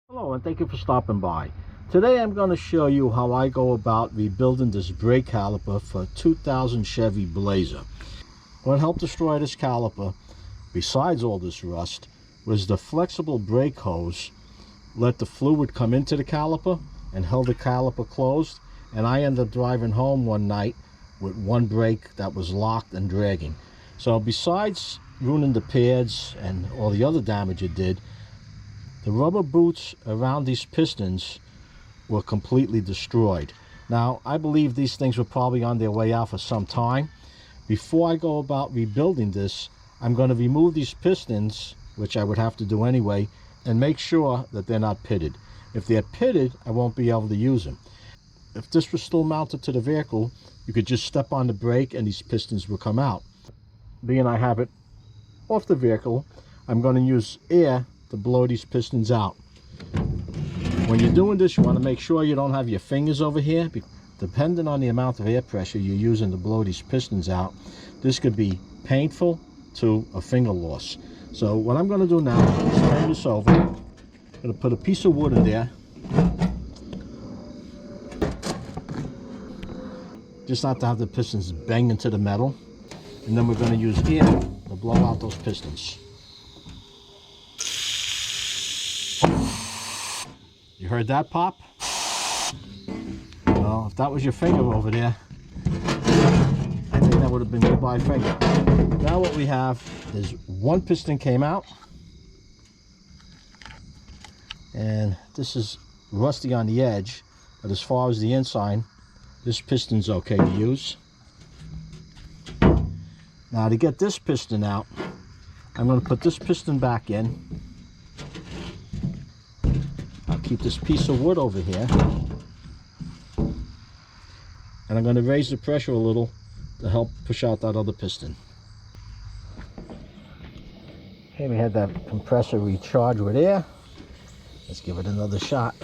Hello and thank you for stopping by. Today I'm going to show you how I go about rebuilding this brake caliper for 2000 Chevy Blazer. What helped destroy this caliper, besides all this rust, was the flexible brake hose let the fluid come into the caliper and held the caliper closed, and I ended up driving home one night with one brake that was locked and dragging. So besides ruining the pads and all the other damage it did, the rubber boots around these pistons were completely destroyed. Now, I believe these things were probably on their way out for some time. Before I go about rebuilding this, I'm going to remove these pistons, which I would have to do anyway, and make sure that they're not pitted. If they're pitted, I won't be able to use them. If this was still mounted to the vehicle, you could just step on the brake and these pistons will come out. Being I have it off the vehicle, I'm going to use air to blow these pistons out. When you're doing this, you want to make sure you don't have your fingers over here. Depending on the amount of air pressure you're using to blow these pistons out, this could be painful to a finger loss. So what I'm going to do now is turn this over. I'm going to put a piece of wood in there, just not to have the pistons bang into the metal, and then we're going to use air to blow out those pistons. You heard that pop? Well, if that was your finger over there, I think that would have been goodbye finger. Now what we have is one piston came out, and this is rusty on the edge, but as far as the inside, this piston's okay to use. Now to get this piston out, I'm going to put this piston back in. I'll keep this piece of wood over here, and I'm going to raise the pressure a little to help push out that other piston. Okay, we had that compressor recharge with air. Let's give it another shot.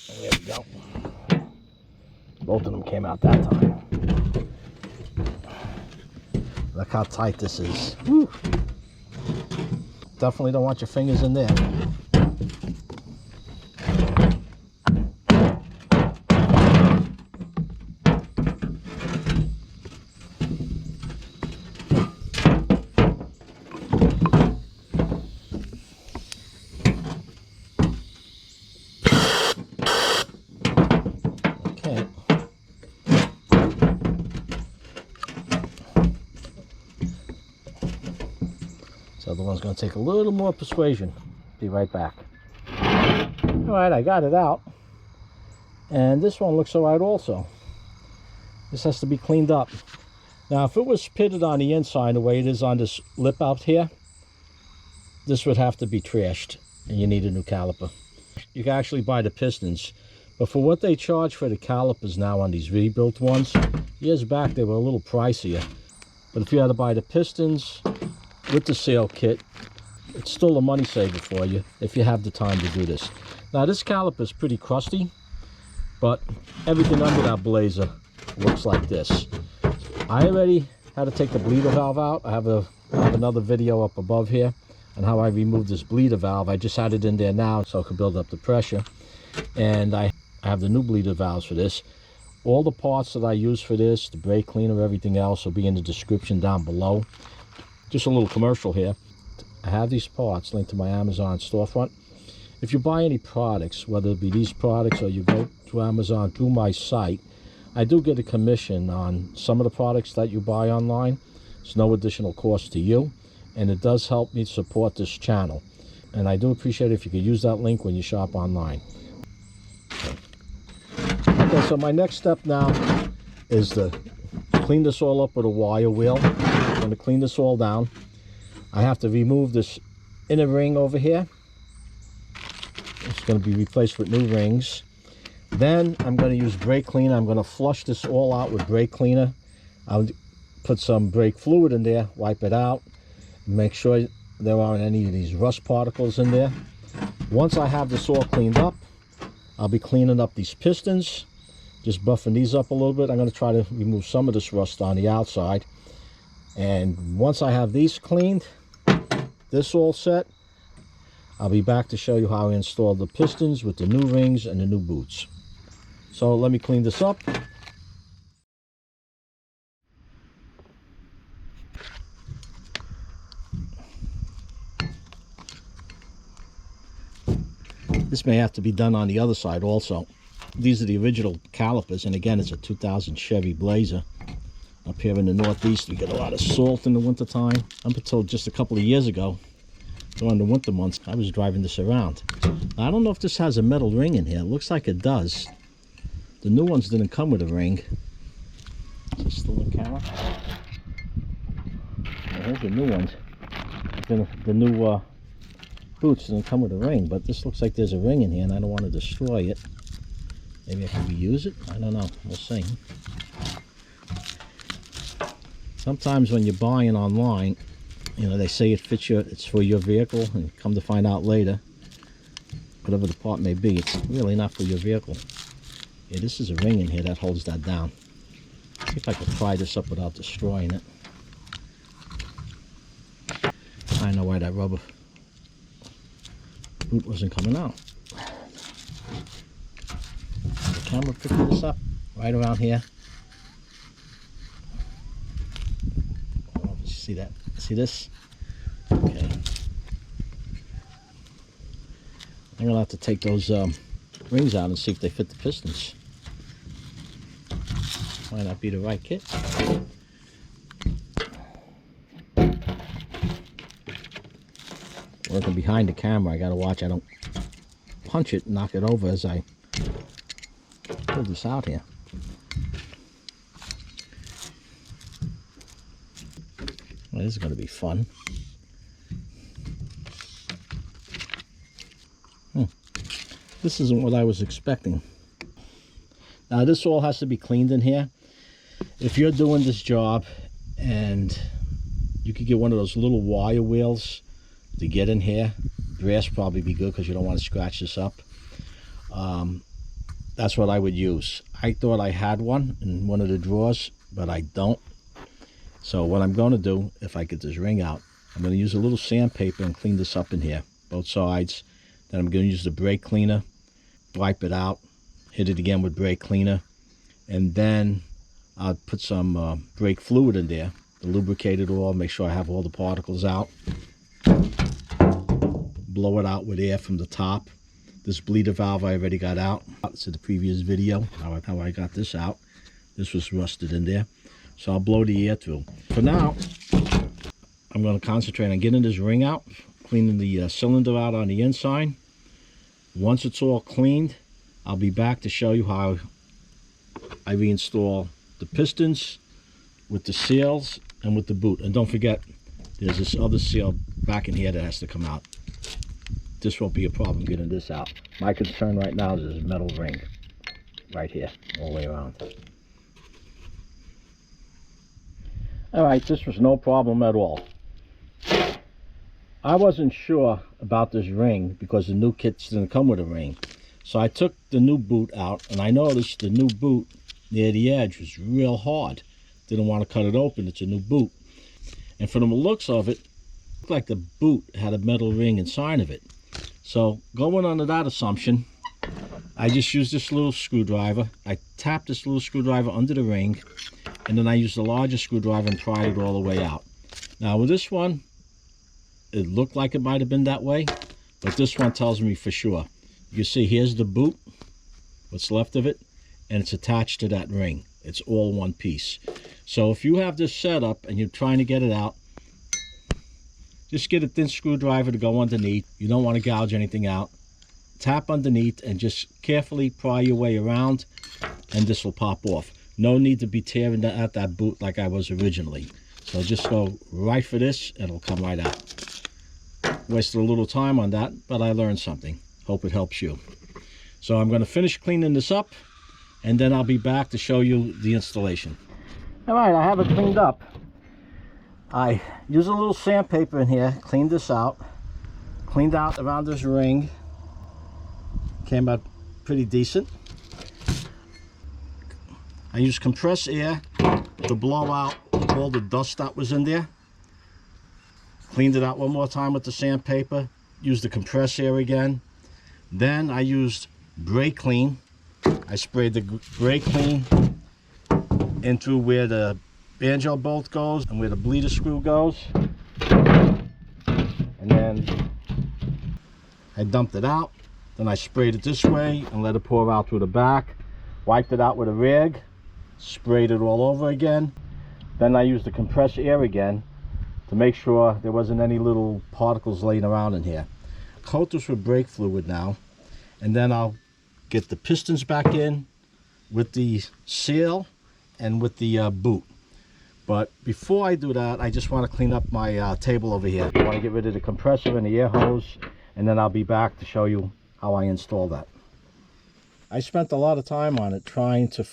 There we go. Both of them came out that time. Look how tight this is. Woo. Definitely don't want your fingers in there. Okay. The other one's going to take a little more persuasion. Be right back. Alright, I got it out. And this one looks alright also. This has to be cleaned up. Now, if it was pitted on the inside the way it is on this lip out here, this would have to be trashed, and you need a new caliper. You can actually buy the pistons, but for what they charge for the calipers now on these rebuilt ones, years back they were a little pricier. But if you had to buy the pistons with the sale kit, it's still a money saver for you if you have the time to do this. Now this caliper is pretty crusty, but everything under that Blazer looks like this. I already had to take the bleeder valve out. I have another video up above here on how I removed this bleeder valve. I just had it in there now so I could build up the pressure, and I have the new bleeder valves for this. All the parts that I use for this, the brake cleaner, everything else, will be in the description down below. Just a little commercial here. I have these parts linked to my Amazon storefront. If you buy any products, whether it be these products or you go to Amazon through my site, I do get a commission on some of the products that you buy online. It's no additional cost to you, and it does help me support this channel. And I do appreciate it if you could use that link when you shop online. Okay, so my next step now is to clean this all up with a wire wheel. I'm going to clean this all down. I have to remove this inner ring over here. It's going to be replaced with new rings. Then I'm going to use brake cleaner. I'm going to flush this all out with brake cleaner. I'll put some brake fluid in there, wipe it out, make sure there aren't any of these rust particles in there. Once I have this all cleaned up, I'll be cleaning up these pistons, just buffing these up a little bit. I'm going to try to remove some of this rust on the outside. And once I have these cleaned, this all set, I'll be back to show you how I installed the pistons with the new rings and the new boots. So let me clean this up. This may have to be done on the other side also. These are the original calipers, and again, it's a 2000 Chevy Blazer. Up here in the Northeast, we get a lot of salt in the wintertime. Up until just a couple of years ago, during the winter months, I was driving this around. Now, I don't know if this has a metal ring in here. It looks like it does. The new ones didn't come with a ring. Is this still in camera? Well, here's the new ones. The new boots didn't come with a ring, but this looks like there's a ring in here, and I don't want to destroy it. Maybe I can reuse it? I don't know. We'll see. Sometimes when you're buying online, you know, they say it fits your, it's for your vehicle, and come to find out later, whatever the part may be, it's really not for your vehicle. Yeah, this is a ring in here that holds that down. See if I can pry this up without destroying it. I know why that rubber boot wasn't coming out. The camera picked this up right around here. Oh, you see that? See this? Okay. I'm gonna have to take those rings out and see if they fit the pistons. Might not be the right kit. Working behind the camera, I gotta watch I don't punch it and knock it over as I pull this out here. Well, this is gonna be fun. This isn't what I was expecting. Now this all has to be cleaned in here. If you're doing this job, and you could get one of those little wire wheels to get in here, brass probably be good because you don't want to scratch this up. That's what I would use. I thought I had one in one of the drawers, but I don't. So what I'm going to do, if I get this ring out, I'm going to use a little sandpaper and clean this up in here, both sides. Then I'm going to use the brake cleaner, wipe it out, hit it again with brake cleaner, and then I'll put some brake fluid in there to lubricate it all, make sure I have all the particles out. Blow it out with air from the top. This bleeder valve I already got out. It's in the previous video, how I got this out. This was rusted in there. So I'll blow the air through. For now, I'm going to concentrate on getting this ring out, cleaning the cylinder out on the inside. Once it's all cleaned, I'll be back to show you how I reinstall the pistons with the seals and with the boot. And don't forget, there's this other seal back in here that has to come out. This won't be a problem getting this out. My concern right now is this metal ring right here, all the way around. All right, this was no problem at all. I wasn't sure about this ring because the new kits didn't come with a ring. So I took the new boot out, and I noticed the new boot near the edge was real hard. Didn't want to cut it open. It's a new boot. And from the looks of it, it looked like the boot had a metal ring inside of it. So going under that assumption, I just used this little screwdriver. I tapped this little screwdriver under the ring, and then I used the larger screwdriver and pried it all the way out. Now with this one, it looked like it might have been that way, but this one tells me for sure. You see, here's the boot, what's left of it, and it's attached to that ring. It's all one piece. So if you have this set up and you're trying to get it out, just get a thin screwdriver to go underneath. You don't want to gouge anything out. Tap underneath and just carefully pry your way around, and this will pop off. No need to be tearing at that boot like I was originally. So just go right for this and it'll come right out. Wasted a little time on that, but I learned something. Hope it helps you. So I'm going to finish cleaning this up, and then I'll be back to show you the installation. All right, I have it cleaned up. I used a little sandpaper in here, cleaned this out, cleaned out around this ring. Came out pretty decent. I used compressed air to blow out all the dust that was in there. Cleaned it out one more time with the sandpaper. Used the compressor air again. Then I used brake clean. I sprayed the brake clean into where the banjo bolt goes and where the bleeder screw goes. And then I dumped it out. Then I sprayed it this way and let it pour out through the back. Wiped it out with a rag. Sprayed it all over again. Then I used the compressor air again to make sure there wasn't any little particles laying around in here. Coat this with brake fluid now, and then I'll get the pistons back in with the seal and with the boot. But before I do that, I just want to clean up my table over here. I want to get rid of the compressor and the air hose, and then I'll be back to show you how I install that. I spent a lot of time on it trying to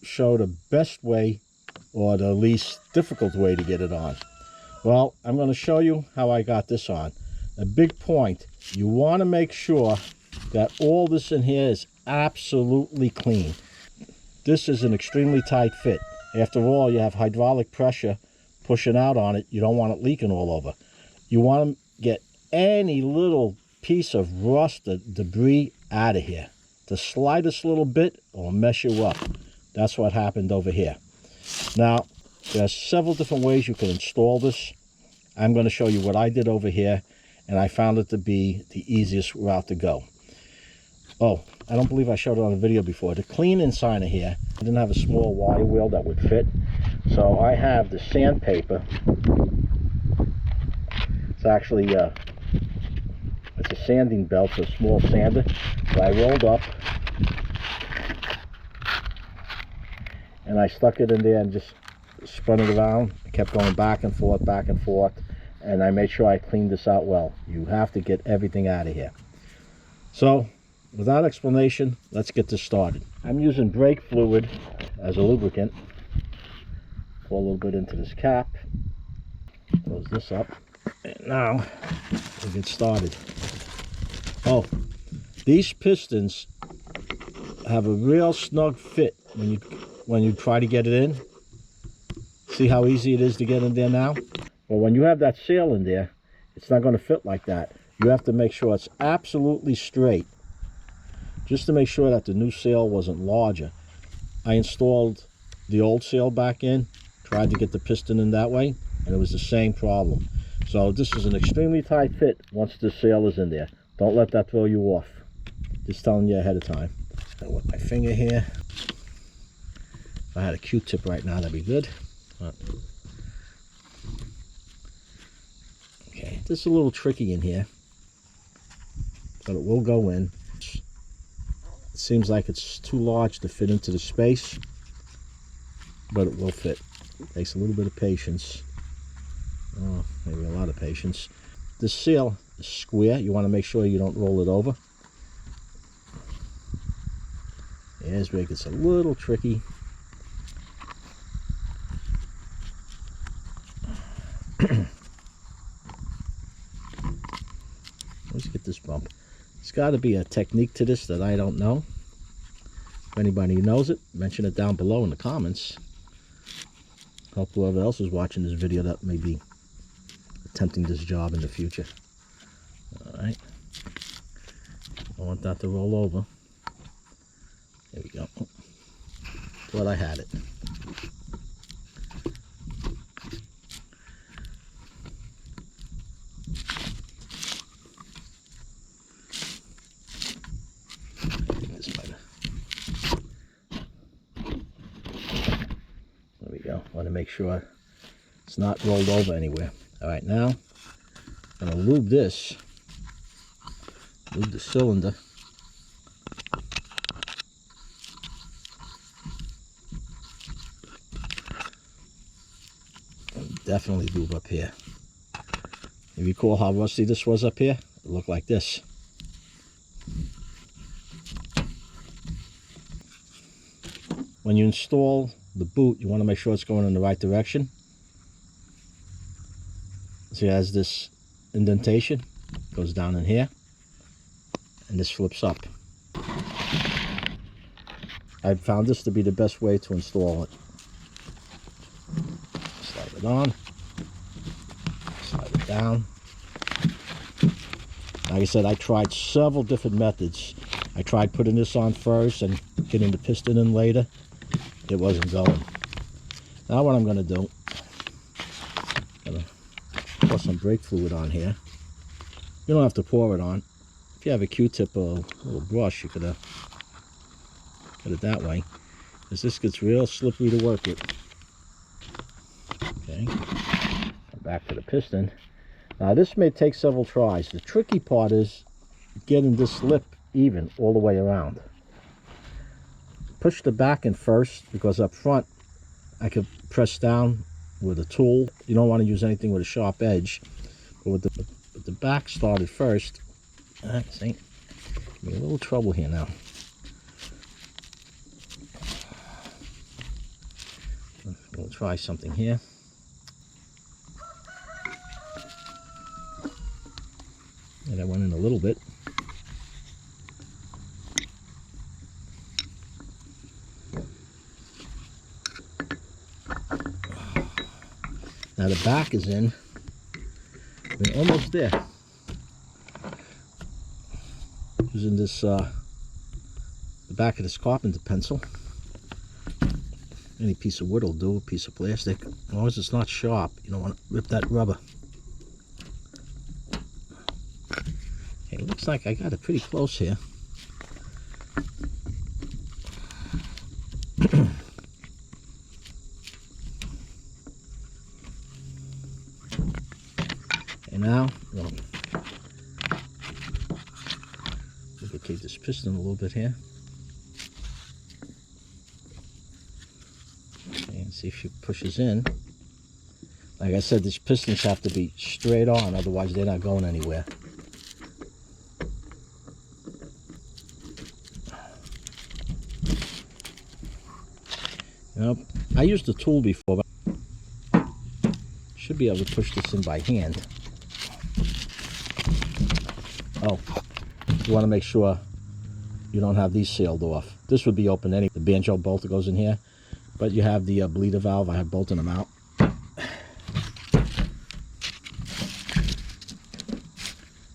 show the best way or the least difficult way to get it on. Well, I'm going to show you how I got this on. A big point, you want to make sure that all this in here is absolutely clean. This is an extremely tight fit. After all, you have hydraulic pressure pushing out on it. You don't want it leaking all over. You want to get any little piece of rust or debris out of here. The slightest little bit will mess you up. That's what happened over here. Now, there's several different ways you can install this. I'm going to show you what I did over here, and I found it to be the easiest route to go. Oh, I don't believe I showed it on the video before. To clean inside of here, I didn't have a small wire wheel that would fit, so I have the sandpaper. It's actually it's a sanding belt for a small sander. So I rolled up and I stuck it in there and just spun it around. I kept going back and forth, and I made sure I cleaned this out well. You have to get everything out of here. So without explanation, let's get this started. I'm using brake fluid as a lubricant. Pour a little bit into this cap, close this up, and now we'll get started. Oh, these pistons have a real snug fit when you try to get it in. See how easy it is to get in there now? Well, when you have that seal in there, it's not going to fit like that. You have to make sure it's absolutely straight, just to make sure that the new seal wasn't larger. I installed the old seal back in, tried to get the piston in that way, and it was the same problem. So this is an extremely tight fit once the seal is in there. Don't let that throw you off. Just telling you ahead of time. I wet my finger here. If I had a Q-tip right now, that'd be good. Okay, this is a little tricky in here, but it will go in. It seems like it's too large to fit into the space, but it will fit. It takes a little bit of patience. Oh, maybe a lot of patience. This seal is square. You want to make sure you don't roll it over. Here's where it gets a little tricky. Let's get this bump. There's got to be a technique to this that I don't know. If anybody knows it, mention it down below in the comments. Help whoever else is watching this video that may be attempting this job in the future. Alright. I want that to roll over. There we go. Thought I had it. There we go. Want to make sure it's not rolled over anywhere. Alright, now I'm going to lube this. Lube the cylinder. And definitely lube up here. You recall how rusty this was up here? It looked like this. When you install the boot, you want to make sure it's going in the right direction. See, it has this indentation, goes down in here, and this flips up. I found this to be the best way to install it. Just like it on, slide it down. Like I said, I tried several different methods. I tried putting this on first and getting the piston in later. It wasn't going. Now what I'm going to do, I'm going to pour some brake fluid on here. You don't have to pour it on. If you have a Q-tip or a little brush, you could get it that way. Because this gets real slippery to work it. Okay, back to the piston. Now this may take several tries. The tricky part is getting this lip even all the way around. Push the back in first, because up front I could press down with a tool. You don't want to use anything with a sharp edge. But with the back started first, see, give me a little trouble here now. We'll try something here. And I went in a little bit. Now the back is in. We're almost there. Using this, the back of this carpenter pencil. Any piece of wood will do, a piece of plastic. As long as it's not sharp, you don't want to rip that rubber. Okay, it looks like I got it pretty close here. And now, lubricate this piston a little bit here. And see if she pushes in. Like I said, these pistons have to be straight on, otherwise they're not going anywhere. You know, I used the tool before, but should be able to push this in by hand. Oh, you want to make sure you don't have these sealed off. This would be open anyway. The banjo bolt that goes in here. But you have the bleeder valve. I have bolted them out.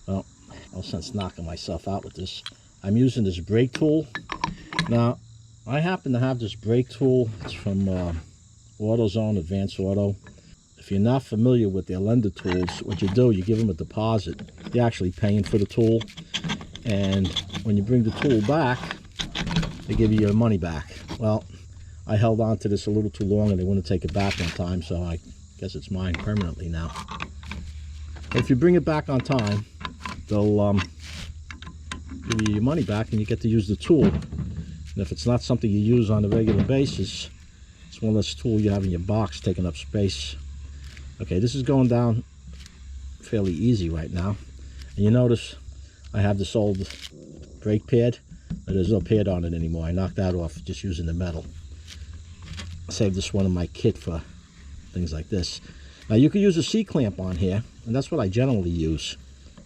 Well, no sense knocking myself out with this. I'm using this brake tool. Now, I happen to have this brake tool. It's from AutoZone, Advanced Auto. If you're not familiar with their lender tools, what you do, you give them a deposit. You're actually paying for the tool. And when you bring the tool back, they give you your money back. Well, I held on to this a little too long and they wouldn't take it back on time, so I guess it's mine permanently now. But if you bring it back on time, they'll give you your money back and you get to use the tool. And if it's not something you use on a regular basis, it's one less tool you have in your box taking up space. Okay, this is going down fairly easy right now. And you notice I have this old brake pad, but there's no pad on it anymore. I knocked that off just using the metal. I saved this one in my kit for things like this. Now you could use a C-clamp on here, and that's what I generally use.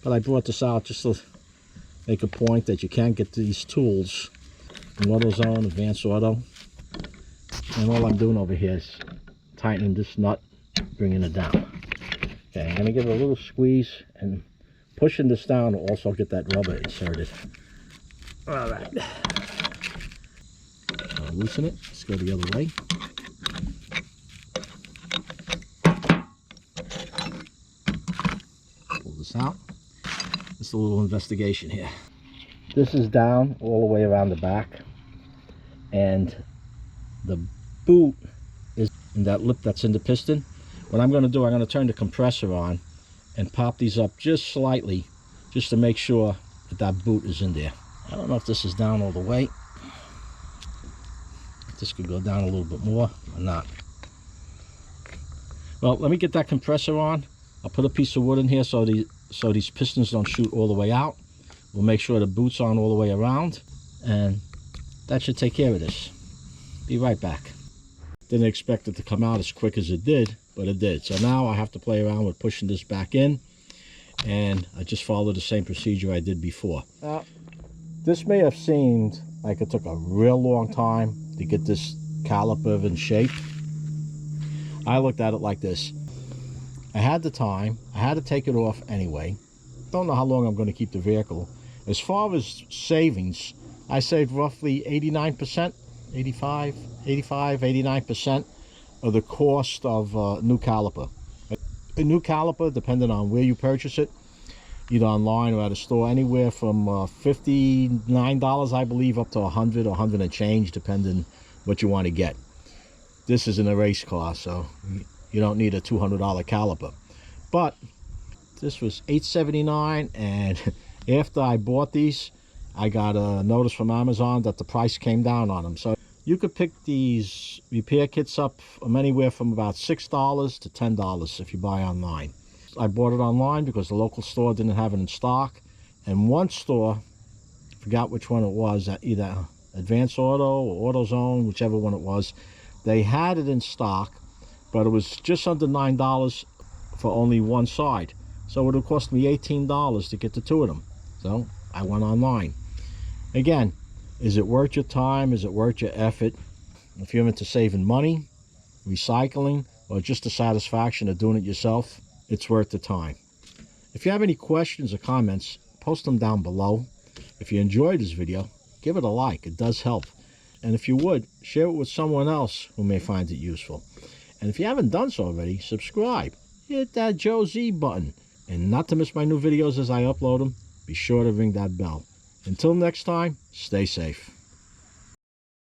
But I brought this out just to make a point that you can get these tools in AutoZone, Advanced Auto. And all I'm doing over here is tightening this nut, bringing it down. Okay, I'm going to give it a little squeeze, and pushing this down will also get that rubber inserted. All right. I'll loosen it. Let's go the other way. Pull this out. Just a little investigation here. This is down all the way around the back, and the boot is in that lip that's in the piston. What I'm going to do, I'm going to turn the compressor on and pop these up just slightly, just to make sure that that boot is in there. I don't know if this is down all the way. This could go down a little bit more or not. Well, let me get that compressor on. I'll put a piece of wood in here so these pistons don't shoot all the way out. We'll make sure the boot's on all the way around, and that should take care of this. Be right back. Didn't expect it to come out as quick as it did, but it did. So now I have to play around with pushing this back in, and I just followed the same procedure I did before. This may have seemed like it took a real long time to get this caliper in shape. I looked at it like this. I had the time. I had to take it off anyway. Don't know how long I'm going to keep the vehicle. As far as savings, I saved roughly 89%, 89% of the cost of a new caliper. A new caliper, depending on where you purchase it, either online or at a store, anywhere from $59, I believe, up to $100 or $100 and change, depending what you want to get. This isn't a race car, so you don't need a $200 caliper. But this was $879, and after I bought these, I got a notice from Amazon that the price came down on them. So you could pick these repair kits up from anywhere from about $6 to $10 if you buy online. I bought it online because the local store didn't have it in stock, and one store, forgot which one it was, either Advance Auto or AutoZone, whichever one it was, they had it in stock, but it was just under $9 for only one side. So it would have cost me $18 to get the two of them. So I went online. Again, is it worth your time? Is it worth your effort? If you're into saving money, recycling, or just the satisfaction of doing it yourself, it's worth the time. If you have any questions or comments, post them down below. If you enjoyed this video, give it a like. It does help. And if you would, share it with someone else who may find it useful. And if you haven't done so already, subscribe. Hit that Joe Z button. And not to miss my new videos as I upload them, be sure to ring that bell. Until next time, stay safe.